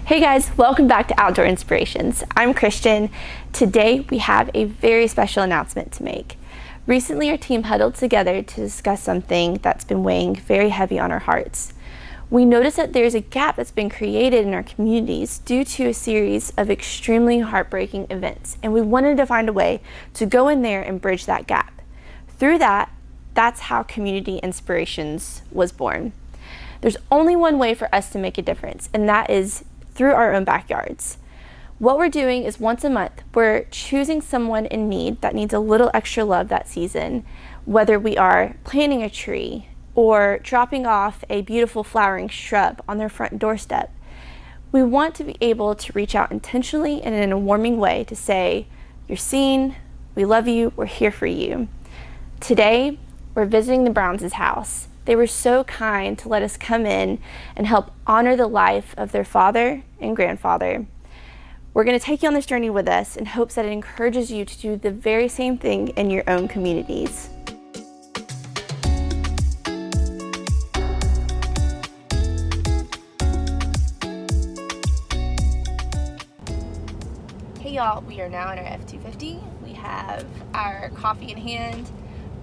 Hey guys, welcome back to Outdoor Inspirations. I'm Christian. Today we have a very special announcement to make. Recently our team huddled together to discuss something that's been weighing very heavy on our hearts. We noticed that there's a gap that's been created in our communities due to a series of extremely heartbreaking events, and we wanted to find a way to go in there and bridge that gap. Through that's how Community Inspirations was born. There's only one way for us to make a difference, and that is through our own backyards. What we're doing is once a month, we're choosing someone in need that needs a little extra love that season, whether we are planting a tree or dropping off a beautiful flowering shrub on their front doorstep. We want to be able to reach out intentionally and in a warming way to say, you're seen, we love you, we're here for you. Today, we're visiting the Browns' house. They were so kind to let us come in and help honor the life of their father and grandfather. We're going to take you on this journey with us in hopes that it encourages you to do the very same thing in your own communities. Hey y'all, we are now in our F-250. We have our coffee in hand.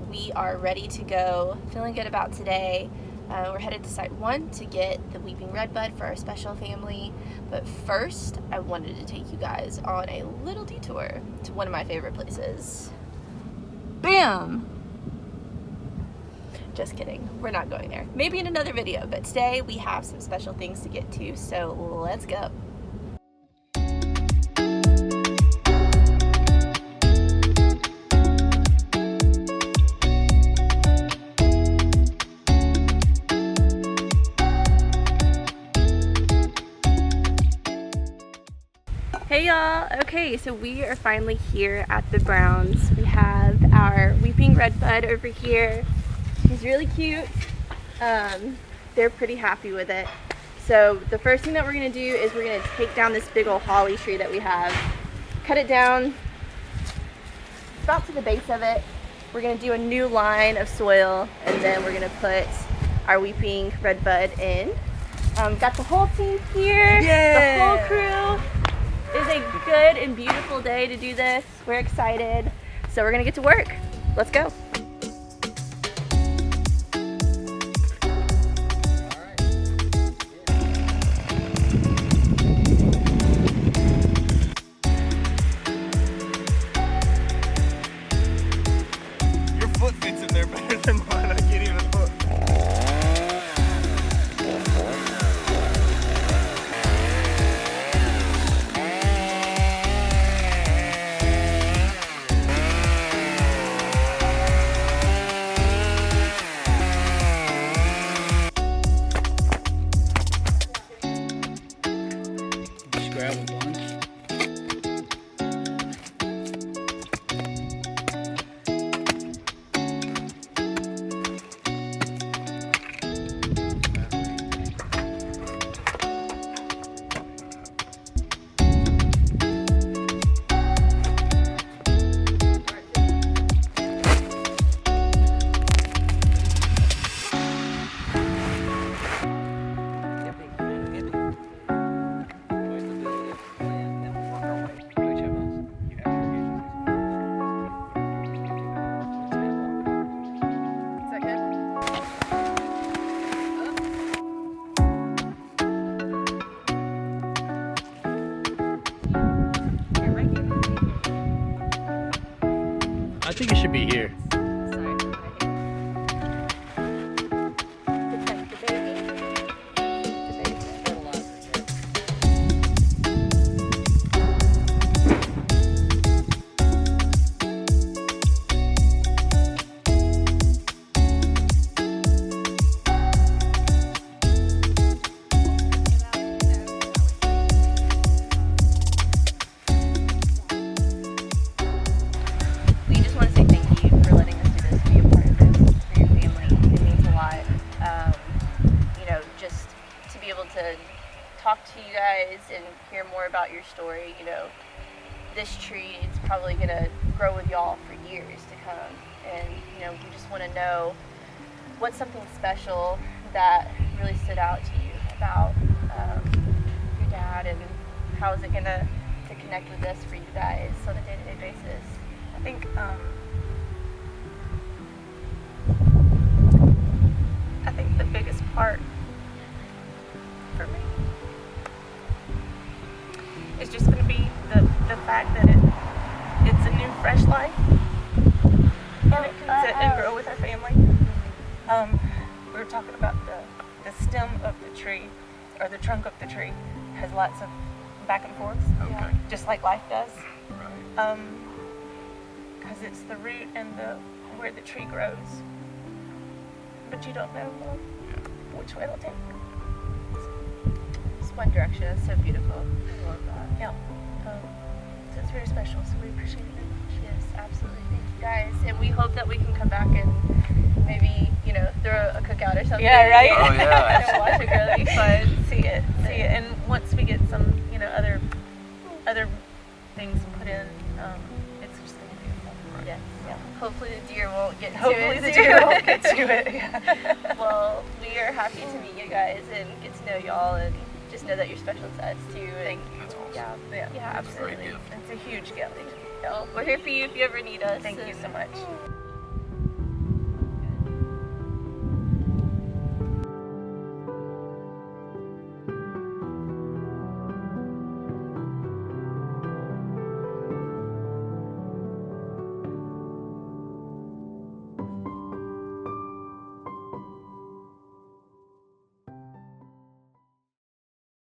We are ready to go, feeling good about today. We're headed to Site 1 to get the weeping redbud for our special family. But first, I wanted to take you guys on a little detour to one of my favorite places. Bam! Just kidding, we're not going there. Maybe in another video, but today we have some special things to get to, so let's go. Hey y'all, okay, so we are finally here at the Browns. We have our weeping redbud over here. He's really cute. They're pretty happy with it. So the first thing that we're gonna do is we're gonna take down this big old holly tree that we have, cut it down about to the base of it. We're gonna do a new line of soil, and then we're gonna put our weeping redbud in. Got the whole team here, Yay! The whole crew. It is a good and beautiful day to do this. We're excited. So we're gonna get to work. Let's go. Your foot fits in there better than mine. I can't even look. Grab a bunch. I think it should be here. To talk to you guys and hear more about your story. You know, this tree is probably gonna grow with y'all for years to come, and you know, we just want to know what's something special that really stood out to you about your dad and how is it going to connect with this for you guys on a day-to-day basis? I think the biggest part for me is just going to be the fact that it's a new, fresh life, and it can sit and grow with our family. We were talking about the stem of the tree, or the trunk of the tree, has lots of back and forths, Okay. just like life does. Right. Because it's the root and where the tree grows. But you don't know which way it'll take. It's one direction. It's so beautiful. I love that. Yeah. So it's very special, so we appreciate it very much. Yes, absolutely. Thank you guys. And we hope that we can come back and maybe, throw a cookout or something. Yeah, right? Oh, yeah. And watch it grow. That'd be fun. See it. And once we get some, other things put in, it's just going to be beautiful. Yes. Yeah. Hopefully the deer won't get to Hopefully it. the too. deer won't get to it. Yeah. Well, we are happy to meet you guys and get to know y'all and just know that you're special to us too. Thank you. That's awesome. Yeah, Yeah, That's a great absolutely. gift. It's a huge gift. We're here for you if you ever need us. Thank you so much.